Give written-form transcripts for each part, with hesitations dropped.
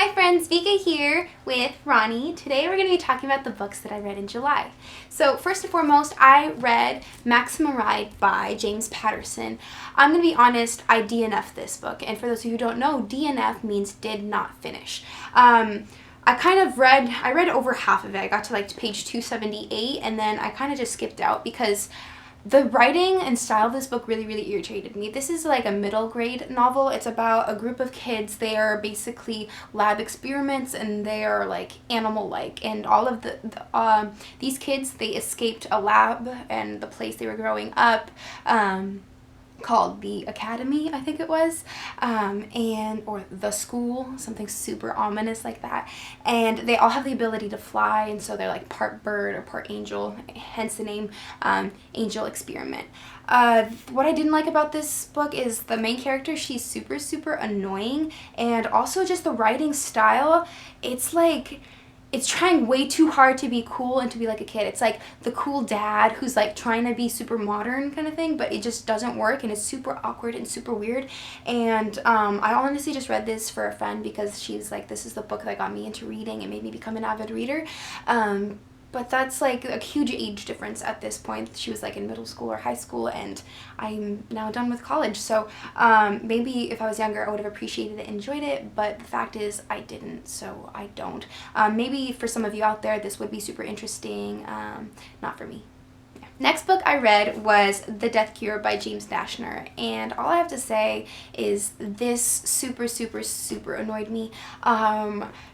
Hi friends, Vika here with Ronnie. Today we're going to be talking about the books that I read in July. So first and foremost, I read Maximum Ride by James Patterson. I'm going to be honest, I DNF'd this book, and for those of you who don't know, DNF means did not finish. I read over half of it. I got to like page 278 and then I kind of just skipped out because the writing and style of this book really irritated me. This is like a middle grade novel. It's about a group of kids. They are basically lab experiments and they are like animal-like. And all of these kids, they escaped a lab and the place they were growing up, called the Academy, I think it was, or the school, something super ominous like that. And they all have the ability to fly, and so they're like part bird or part angel, hence the name Angel Experiment. What I didn't like about this book is the main character. She's super annoying, and also just the writing style. It's trying way too hard to be cool and to be like a kid. It's like the cool dad who's like trying to be super modern kind of thing, but it just doesn't work and it's super awkward and super weird. And I honestly just read this for a friend because she's like, this is the book that got me into reading and made me become an avid reader. But that's like a huge age difference at this point. She was like in middle school or high school, and I'm now done with college. So maybe if I was younger, I would have appreciated it, enjoyed it, but the fact is I didn't, so I don't. Maybe for some of you out there, this would be super interesting. Not for me. Next book I read was The Death Cure by James Dashner, and all I have to say is this super annoyed me.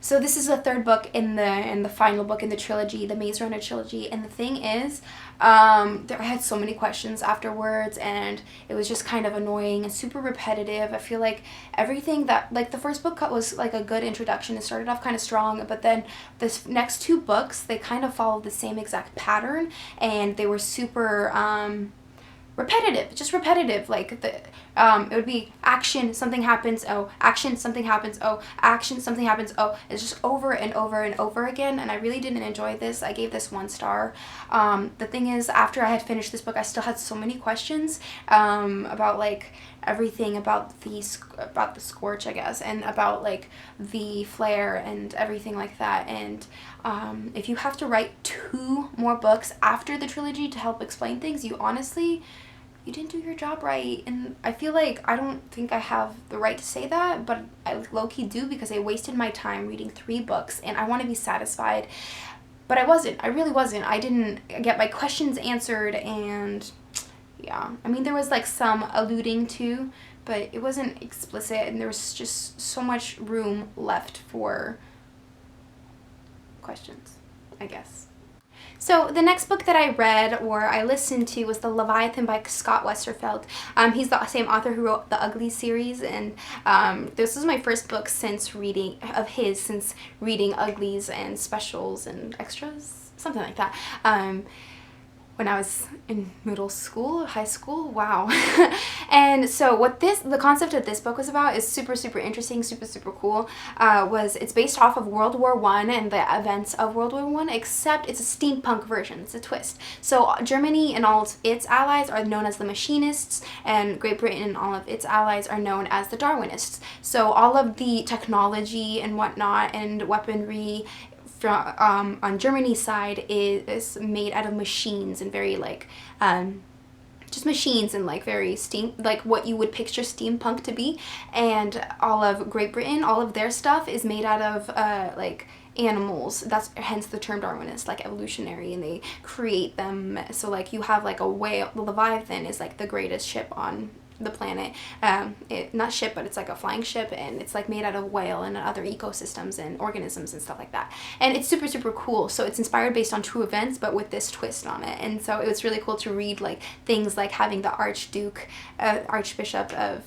So this is the third book in the final book in the trilogy, the Maze Runner trilogy, and the thing is, I had so many questions afterwards, and it was just kind of annoying and super repetitive. I feel like everything that, like, the first book was like a good introduction. It started off kind of strong, but then this next two books, they kind of followed the same exact pattern, and they were super repetitive, just repetitive. Like it would be action, something happens, oh, action, something happens, oh, action, something happens, oh. It's just over and over again, and I really didn't enjoy this. I gave this 1 star. The thing is, after I had finished this book, I still had so many questions about like everything about the scorch, I guess, and about like the flare and everything like that. And if you have to write 2 more books after the trilogy to help explain things, you didn't do your job right. And I feel like, I don't think I have the right to say that, but I low-key do, because I wasted my time reading 3 books and I want to be satisfied. But I really wasn't. I didn't get my questions answered, and yeah, I mean, there was like some alluding to, but it wasn't explicit, and there was just so much room left for questions, I guess. So the next book that I read, or I listened to, was The Leviathan by Scott Westerfeld. He's the same author who wrote the Ugly series, and this was my first book since reading Uglies and Specials and Extras, something like that. When I was in middle school, high school, wow. And so the concept of this book was about is super interesting, super cool. It's based off of World War I and the events of World War I, except it's a steampunk version. It's a twist. So Germany and all of its allies are known as the Machinists, and Great Britain and all of its allies are known as the Darwinists. So all of the technology and whatnot and weaponry on Germany's side is made out of machines, and very like just machines, and like very like what you would picture steampunk to be. And all of Great Britain, all of their stuff is made out of like animals. That's hence the term Darwinist, like evolutionary, and they create them. So like you have like a whale. The Leviathan is like the greatest ship on the planet. Not ship, but it's like a flying ship, and it's like made out of whale and other ecosystems and organisms and stuff like that. And it's super cool. So it's inspired based on true events, but with this twist on it. And so it was really cool to read like things like having the Archbishop of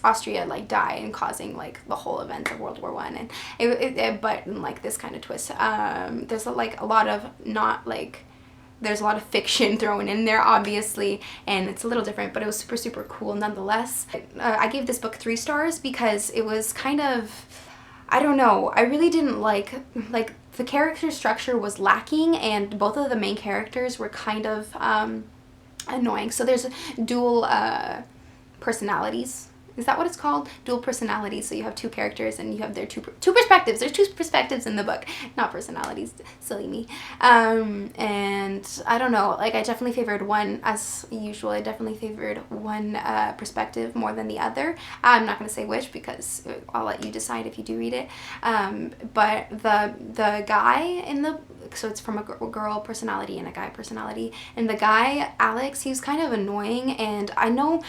Austria like die and causing like the whole event of World War I. And but like this kind of twist. There's like a lot of there's a lot of fiction thrown in there, obviously, and it's a little different, but it was super cool nonetheless. I gave this book 3 stars because it was kind of, I don't know, I really didn't like the character structure was lacking, and both of the main characters were kind of annoying. So there's dual personalities Is that what it's called? Dual personalities. So you have two characters and you have their two perspectives. There's two perspectives in the book, not personalities. Silly me. And I don't know. Like, I definitely favored one, as usual. I definitely favored one perspective more than the other. I'm not going to say which because I'll let you decide if you do read it. But the guy in the, so it's from a girl personality and a guy personality, and the guy, Alex, he was kind of annoying, and I know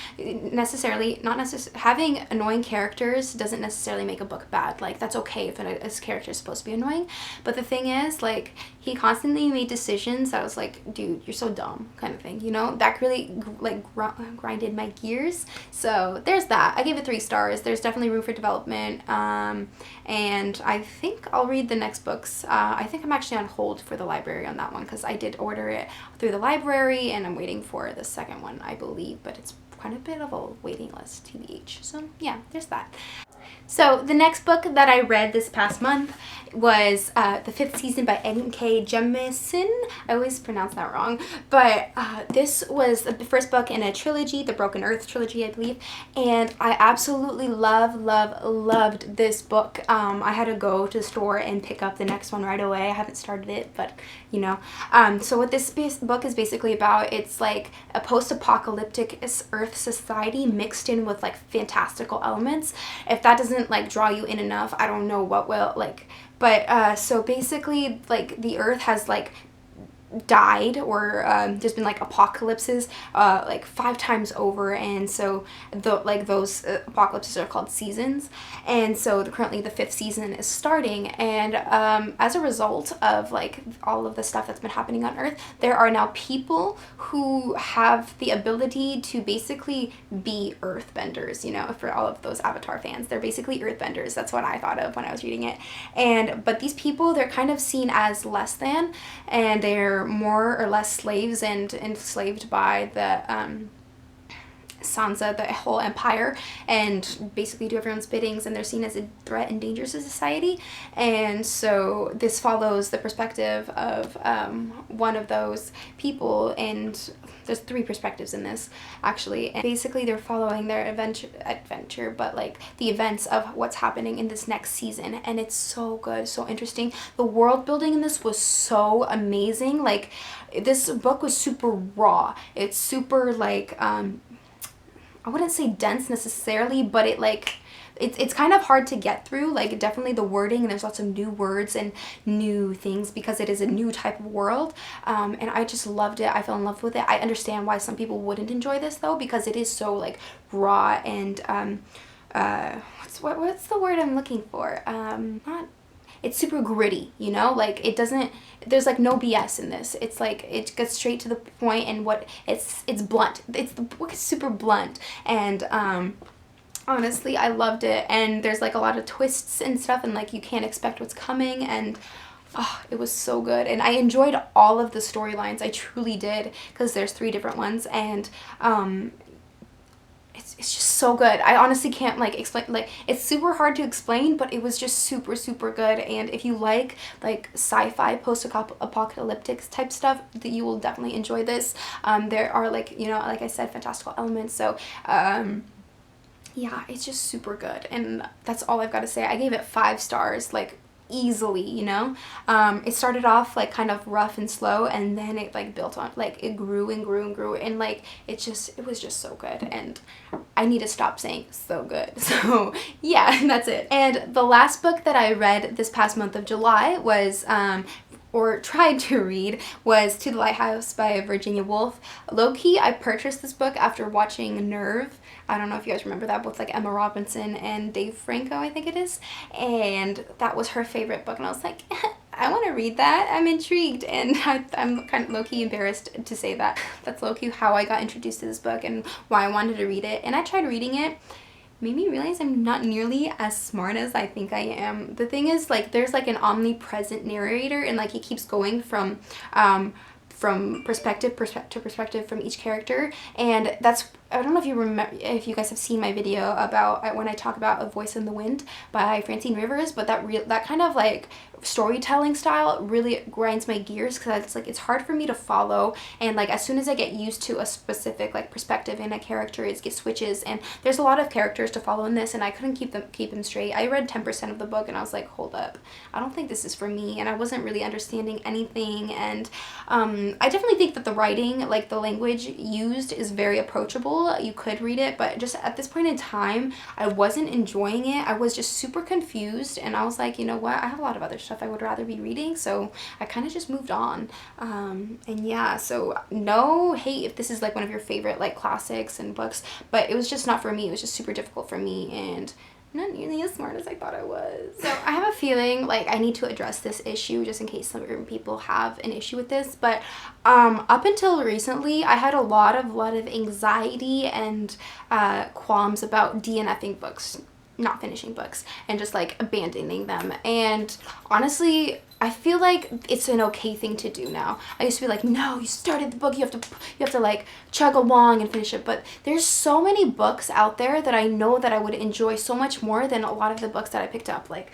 having annoying characters doesn't necessarily make a book bad. Like, that's okay if a character is supposed to be annoying, but the thing is, like, he constantly made decisions that was like, dude, you're so dumb, kind of thing, you know? That really, like, grinded my gears. So there's that. I gave it 3 stars. There's definitely room for development, and I think I'll read the next books. I think I'm actually on hold for the library on that one because I did order it through the library, and I'm waiting for the second one, I believe, but it's kind of a bit of a waiting list, TBH. So yeah, there's that. So the next book that I read this past month was the 5th season by N.K. Jemisin. I always pronounce that wrong, but this was the first book in a trilogy, the Broken Earth trilogy, I believe, and I absolutely loved this book. I had to go to the store and pick up the next one right away. I haven't started it, but you know. So what this book is basically about, it's like a post-apocalyptic Earth society mixed in with like fantastical elements. If that doesn't like draw you in enough, I don't know what will. Like, but so basically, like, the Earth has like died, or there's been like apocalypses like 5 times over, and so those apocalypses are called seasons, and so currently the 5th season is starting, and as a result of like all of the stuff that's been happening on Earth, there are now people who have the ability to basically be earthbenders, you know, for all of those Avatar fans. They're basically earthbenders. That's what I thought of when I was reading it. But these people, they're kind of seen as less than, and they're more or less slaves and enslaved by the Sansa, the whole empire, and basically do everyone's biddings, and they're seen as a threat and danger to society. And so this follows the perspective of one of those people, and there's 3 perspectives in this actually, and basically they're following their adventure, but like the events of what's happening in this next season, and it's so good, so interesting. The world building in this was so amazing. Like, this book was super raw. It's super like I wouldn't say dense necessarily, but it like it's kind of hard to get through. Like, definitely the wording, and there's lots of new words and new things because it is a new type of world, and I just loved it. I fell in love with it. I understand why some people wouldn't enjoy this though, because it is so like raw and what's the word I'm looking for? It's super gritty, you know, like there's like no BS in this. It's like, it gets straight to the point, and it's blunt. The book is super blunt, and honestly, I loved it. And there's like a lot of twists and stuff, and like you can't expect what's coming, and oh, it was so good. And I enjoyed all of the storylines. I truly did, because there's 3 different ones, and it's just so good. I honestly can't like explain, like, it's super hard to explain, but it was just super good. And if you like sci-fi post-apocalyptic type stuff, that you will definitely enjoy this. There are, like, you know, like I said, fantastical elements, so yeah, it's just super good. And that's all I've got to say. I gave it 5 stars, like, easily, you know. It started off like kind of rough and slow, and then it like built on, like, it grew and grew, and like it was just so good, and I need to stop saying so good. So yeah, that's it. And the last book that I read this past month of July was or tried to read was To the Lighthouse by Virginia Woolf. Low-key, I purchased this book after watching Nerve. I don't know if you guys remember that, with like Emma Robinson and Dave Franco, I think it is. And that was her favorite book, and I was like, I want to read that. I'm intrigued, and I'm kind of low-key embarrassed to say that. That's low-key how I got introduced to this book and why I wanted to read it. And I tried reading it. Made me realize I'm not nearly as smart as I think I am. The thing is, like, there's like an omnipresent narrator, and like he keeps going from from perspective to perspective from each character, and that's, I don't know if you remember, if you guys have seen my video about when I talk about A Voice in the Wind by Francine Rivers, but that kind of like storytelling style really grinds my gears, because it's like it's hard for me to follow, and like as soon as I get used to a specific like perspective in a character, it switches, and there's a lot of characters to follow in this, and I couldn't keep them straight. I read 10% of the book and I was like, hold up, I don't think this is for me, and I wasn't really understanding anything. And I definitely think that the writing, like the language used, is very approachable. You could read it, but just at this point in time, I wasn't enjoying it. I was just super confused, and I was like, you know what, I have a lot of other stuff I would rather be reading, so I kind of just moved on. And yeah, so no hate if this is like one of your favorite like classics and books, but it was just not for me. It was just super difficult for me, and not nearly as smart as I thought I was. So I have a feeling like I need to address this issue, just in case some people have an issue with this. But up until recently, I had a lot of anxiety and qualms about DNFing books, not finishing books, and just like abandoning them. And honestly, I feel like it's an okay thing to do now. I used to be like, no, you started the book, you have to like chug along and finish it. But there's so many books out there that I know that I would enjoy so much more than a lot of the books that I picked up, like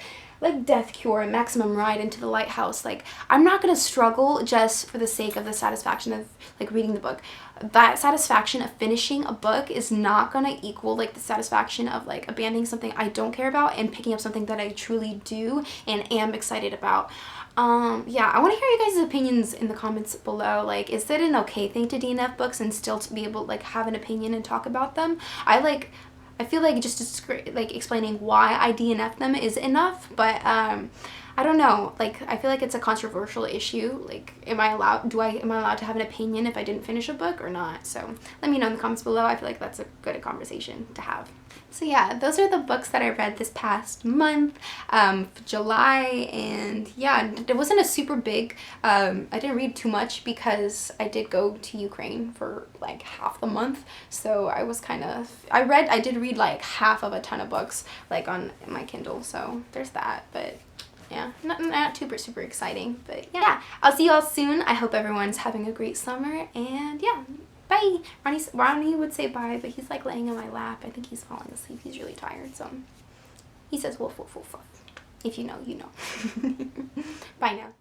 Death Cure and Maximum Ride, Into the Lighthouse. Like, I'm not gonna struggle just for the sake of the satisfaction of like reading the book. That satisfaction of finishing a book is not gonna equal like the satisfaction of like abandoning something I don't care about and picking up something that I truly do and am excited about. Yeah, I want to hear you guys' opinions in the comments below. Like, is it an okay thing to DNF books and still to be able to like have an opinion and talk about them? I feel like just explaining why I DNF them is enough, but I don't know. Like, I feel like it's a controversial issue. Like, am I allowed to have an opinion if I didn't finish a book or not? So let me know in the comments below. I feel like that's a good conversation to have. So yeah, those are the books that I read this past month, July, and yeah, it wasn't a super big, I didn't read too much because I did go to Ukraine for like half the month, so I was I did read like half of a ton of books like on my Kindle, so there's that, but yeah, not super exciting, but yeah, I'll see you all soon. I hope everyone's having a great summer, and yeah. Bye. Ronnie would say bye, but he's like laying in my lap. I think he's falling asleep. He's really tired, so he says woof woof woof woof. If you know, you know. Bye now.